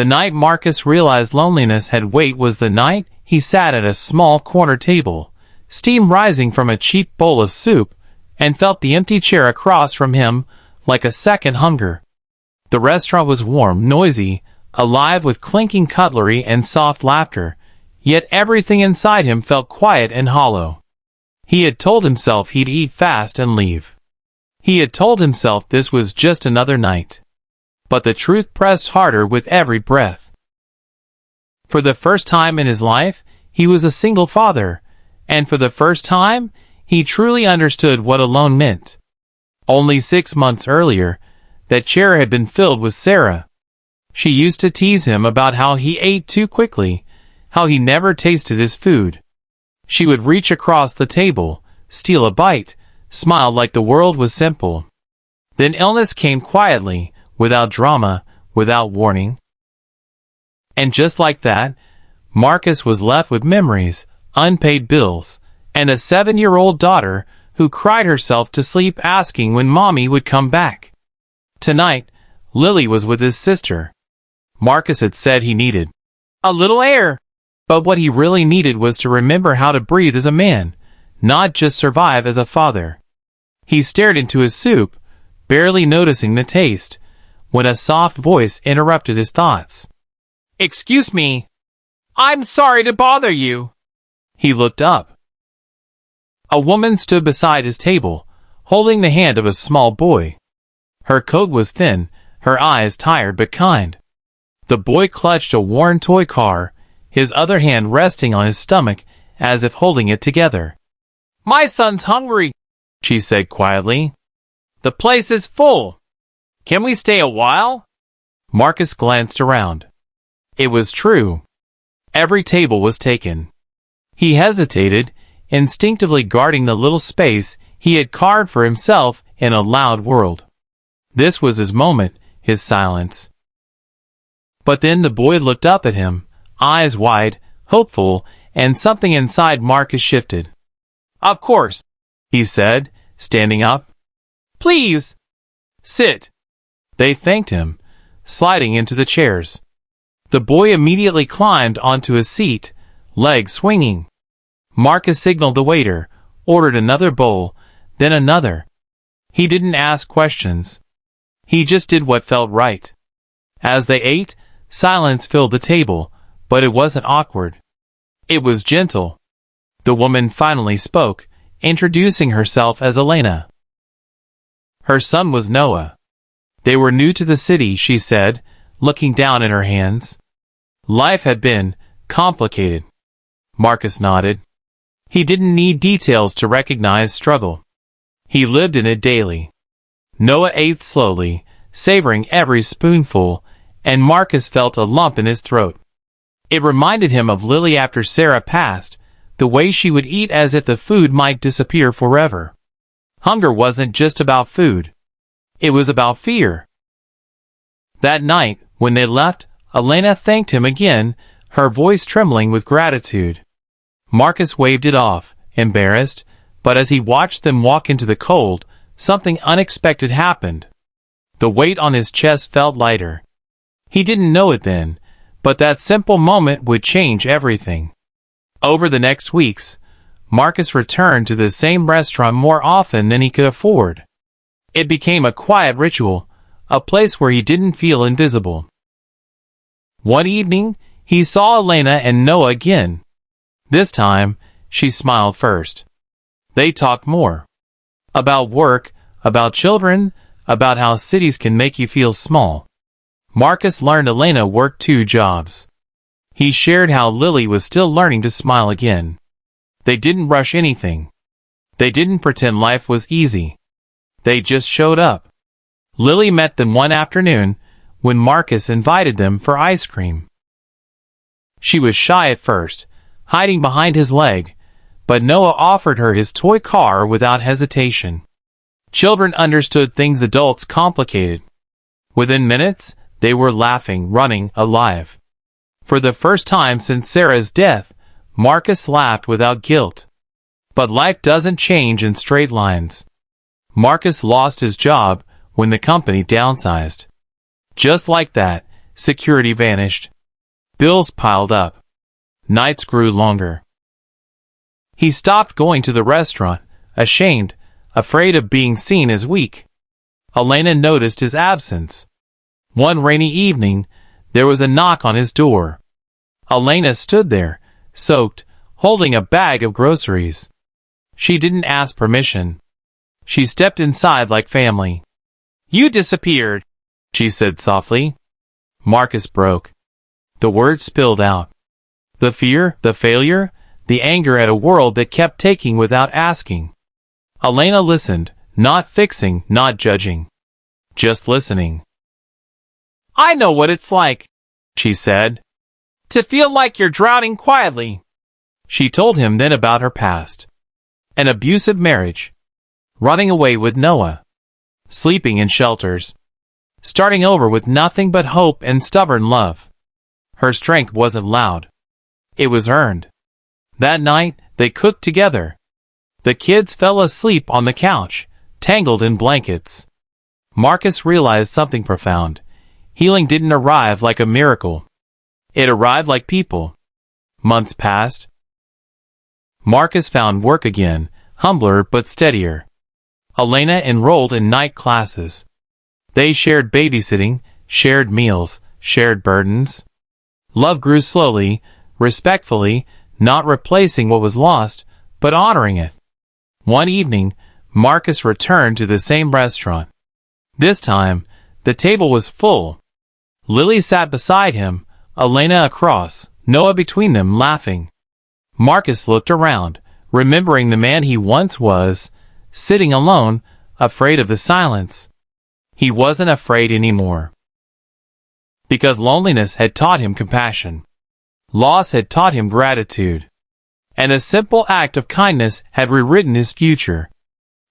The night Marcus realized loneliness had weight was the night he sat at a small corner table, steam rising from a cheap bowl of soup, and felt the empty chair across from him like a second hunger. The restaurant was warm, noisy, alive with clinking cutlery and soft laughter, yet everything inside him felt quiet and hollow. He had told himself he'd eat fast and leave. He had told himself this was just another night. But the truth pressed harder with every breath. For the first time in his life, he was a single father, and for the first time, he truly understood what alone meant. Only 6 months earlier, that chair had been filled with Sarah. She used to tease him about how he ate too quickly, how he never tasted his food. She would reach across the table, steal a bite, smile like the world was simple. Then illness came quietly, without drama, without warning. And just like that, Marcus was left with memories, unpaid bills, and a 7-year-old daughter who cried herself to sleep asking when Mommy would come back. Tonight, Lily was with his sister. Marcus had said he needed a little air, but what he really needed was to remember how to breathe as a man, not just survive as a father. He stared into his soup, barely noticing the taste, when a soft voice interrupted his thoughts. "Excuse me. I'm sorry to bother you." He looked up. A woman stood beside his table, holding the hand of a small boy. Her coat was thin, her eyes tired but kind. The boy clutched a worn toy car, his other hand resting on his stomach as if holding it together. "My son's hungry," she said quietly. "The place is full. Can we stay a while?" Marcus glanced around. It was true. Every table was taken. He hesitated, instinctively guarding the little space he had carved for himself in a loud world. This was his moment, his silence. But then the boy looked up at him, eyes wide, hopeful, and something inside Marcus shifted. "Of course," he said, standing up. "Please, sit." They thanked him, sliding into the chairs. The boy immediately climbed onto his seat, legs swinging. Marcus signaled the waiter, ordered another bowl, then another. He didn't ask questions. He just did what felt right. As they ate, silence filled the table, but it wasn't awkward. It was gentle. The woman finally spoke, introducing herself as Elena. Her son was Noah. They were new to the city, she said, looking down at her hands. Life had been complicated. Marcus nodded. He didn't need details to recognize struggle. He lived in it daily. Noah ate slowly, savoring every spoonful, and Marcus felt a lump in his throat. It reminded him of Lily after Sarah passed, the way she would eat as if the food might disappear forever. Hunger wasn't just about food. It was about fear. That night, when they left, Elena thanked him again, her voice trembling with gratitude. Marcus waved it off, embarrassed, but as he watched them walk into the cold, something unexpected happened. The weight on his chest felt lighter. He didn't know it then, but that simple moment would change everything. Over the next weeks, Marcus returned to the same restaurant more often than he could afford. It became a quiet ritual, a place where he didn't feel invisible. One evening, he saw Elena and Noah again. This time, she smiled first. They talked more. About work, about children, about how cities can make you feel small. Marcus learned Elena worked 2 jobs. He shared how Lily was still learning to smile again. They didn't rush anything. They didn't pretend life was easy. They just showed up. Lily met them one afternoon when Marcus invited them for ice cream. She was shy at first, hiding behind his leg, but Noah offered her his toy car without hesitation. Children understood things adults complicated. Within minutes, they were laughing, running, alive. For the first time since Sarah's death, Marcus laughed without guilt. But life doesn't change in straight lines. Marcus lost his job when the company downsized. Just like that, Security vanished. Bills piled up. Nights grew longer. He stopped going to the restaurant, ashamed, afraid of being seen as weak. Elena noticed his absence. One rainy evening, there was a knock on his door. Elena stood there, soaked, holding a bag of groceries. She didn't ask permission. She stepped inside like family. "You disappeared," she said softly. Marcus broke. The words spilled out. The fear, the failure, the anger at a world that kept taking without asking. Elena listened, not fixing, not judging. Just listening. "I know what it's like," she said. "To feel like you're drowning quietly." She told him then about her past. An abusive marriage. Running away with Noah. Sleeping in shelters. Starting over with nothing but hope and stubborn love. Her strength wasn't loud. It was earned. That night, they cooked together. The kids fell asleep on the couch, tangled in blankets. Marcus realized something profound. Healing didn't arrive like a miracle. It arrived like people. Months passed. Marcus found work again, humbler but steadier. Elena enrolled in night classes. They shared babysitting, shared meals, shared burdens. Love grew slowly, respectfully, not replacing what was lost, but honoring it. One evening, Marcus returned to the same restaurant. This time, the table was full. Lily sat beside him, Elena across, Noah between them, laughing. Marcus looked around, remembering the man he once was, sitting alone, afraid of the silence. He wasn't afraid anymore. Because loneliness had taught him compassion. Loss had taught him gratitude. And a simple act of kindness had rewritten his future.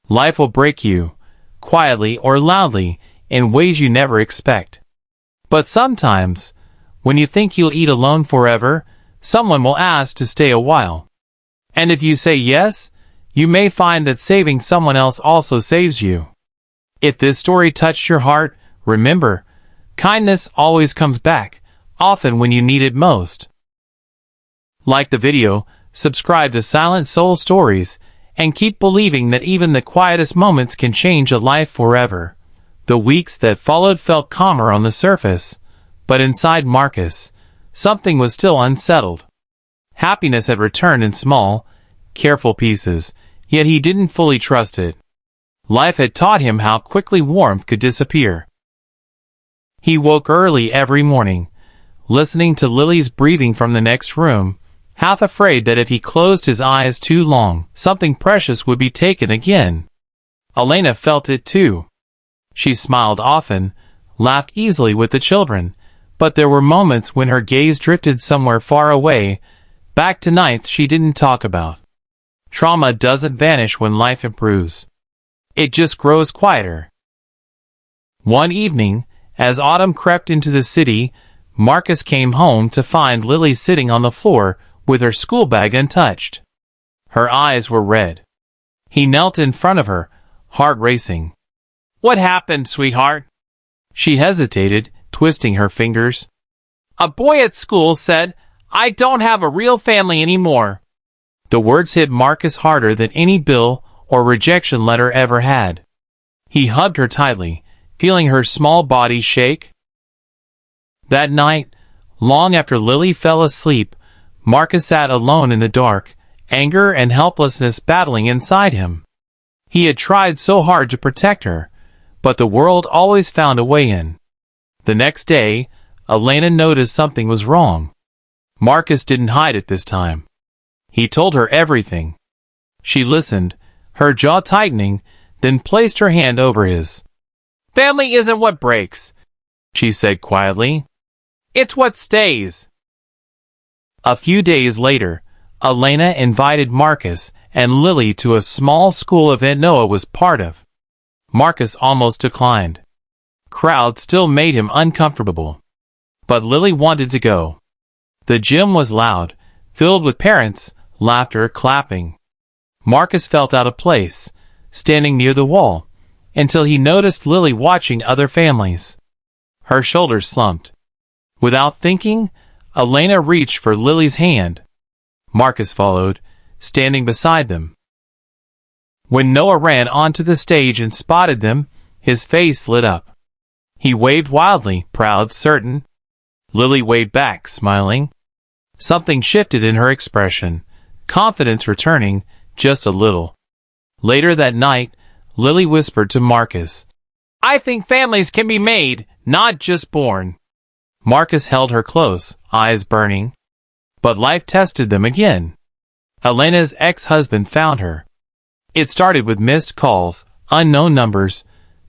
Life will break you, quietly or loudly, in ways you never expect. But sometimes, when you think you'll eat alone forever, someone will ask to stay a while. And if you say yes, you may find that saving someone else also saves you. If this story touched your heart, remember, kindness always comes back, often when you need it most. Like the video, subscribe to Silent Soul Stories, and keep believing that even the quietest moments can change a life forever. The weeks that followed felt calmer on the surface, but inside Marcus, something was still unsettled. Happiness had returned in small, careful pieces, yet he didn't fully trust it. Life had taught him how quickly warmth could disappear. He woke early every morning, listening to Lily's breathing from the next room, half afraid that if he closed his eyes too long, something precious would be taken again. Elena felt it too. She smiled often, laughed easily with the children, but there were moments when her gaze drifted somewhere far away, back to nights she didn't talk about. Trauma doesn't vanish when life improves. It just grows quieter. One evening, as autumn crept into the city, Marcus came home to find Lily sitting on the floor with her school bag untouched. Her eyes were red. He knelt in front of her, heart racing. "What happened, sweetheart?" She hesitated, twisting her fingers. "A boy at school said, 'I don't have a real family anymore.'" The words hit Marcus harder than any bill or rejection letter ever had. He hugged her tightly, feeling her small body shake. That night, long after Lily fell asleep, Marcus sat alone in the dark, anger and helplessness battling inside him. He had tried so hard to protect her, but the world always found a way in. The next day, Elena noticed something was wrong. Marcus didn't hide it this time. He told her everything. She listened, her jaw tightening, then placed her hand over his. "Family isn't what breaks," she said quietly. "It's what stays." A few days later, Elena invited Marcus and Lily to a small school event Noah was part of. Marcus almost declined. Crowds still made him uncomfortable. But Lily wanted to go. The gym was loud, filled with parents, laughter, clapping. Marcus felt out of place, standing near the wall, until he noticed Lily watching other families. Her shoulders slumped. Without thinking, Elena reached for Lily's hand. Marcus followed, standing beside them. When Noah ran onto the stage and spotted them, his face lit up. He waved wildly, proud, certain. Lily waved back, smiling. Something shifted in her expression, confidence returning, just a little. Later that night, Lily whispered to Marcus, "I think families can be made, not just born." Marcus held her close, eyes burning. But life tested them again. Elena's ex-husband found her. It started with missed calls, unknown numbers,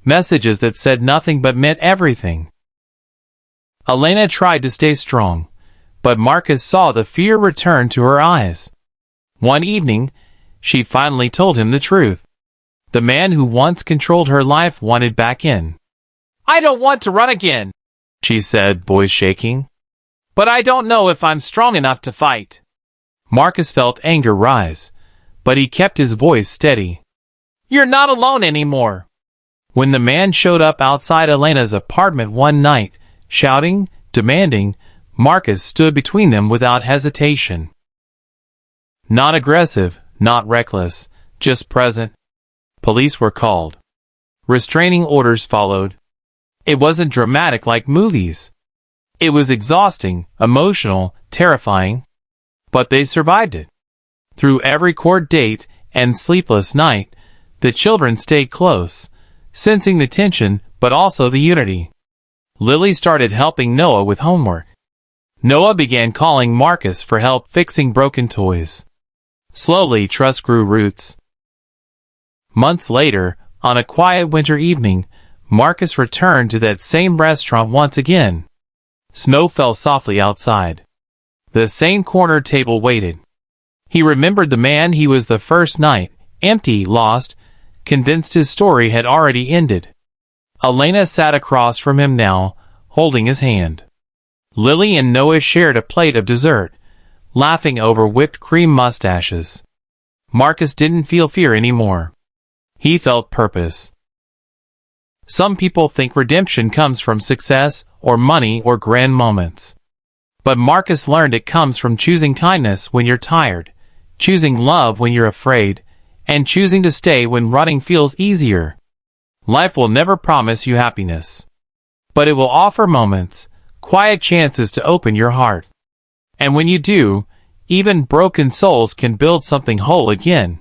messages that said nothing but meant everything. Elena tried to stay strong, but Marcus saw the fear return to her eyes. One evening, she finally told him the truth. The man who once controlled her life wanted back in. "I don't want to run again," she said, voice shaking. "But I don't know if I'm strong enough to fight." Marcus felt anger rise, but he kept his voice steady. "You're not alone anymore." When the man showed up outside Elena's apartment one night, shouting, demanding, Marcus stood between them without hesitation. Not aggressive, not reckless, just present. Police were called. Restraining orders followed. It wasn't dramatic like movies. It was exhausting, emotional, terrifying. But they survived it. Through every court date and sleepless night, the children stayed close, sensing the tension but also the unity. Lily started helping Noah with homework. Noah began calling Marcus for help fixing broken toys. Slowly, trust grew roots. Months later, on a quiet winter evening, Marcus returned to that same restaurant once again. Snow fell softly outside. The same corner table waited. He remembered the man he was the first night, empty, lost, convinced his story had already ended. Elena sat across from him now, holding his hand. Lily and Noah shared a plate of dessert, laughing over whipped cream mustaches. Marcus didn't feel fear anymore. He felt purpose. Some people think redemption comes from success, or money, or grand moments. But Marcus learned it comes from choosing kindness when you're tired, choosing love when you're afraid, and choosing to stay when running feels easier. Life will never promise you happiness. But it will offer moments, quiet chances to open your heart. And when you do, even broken souls can build something whole again.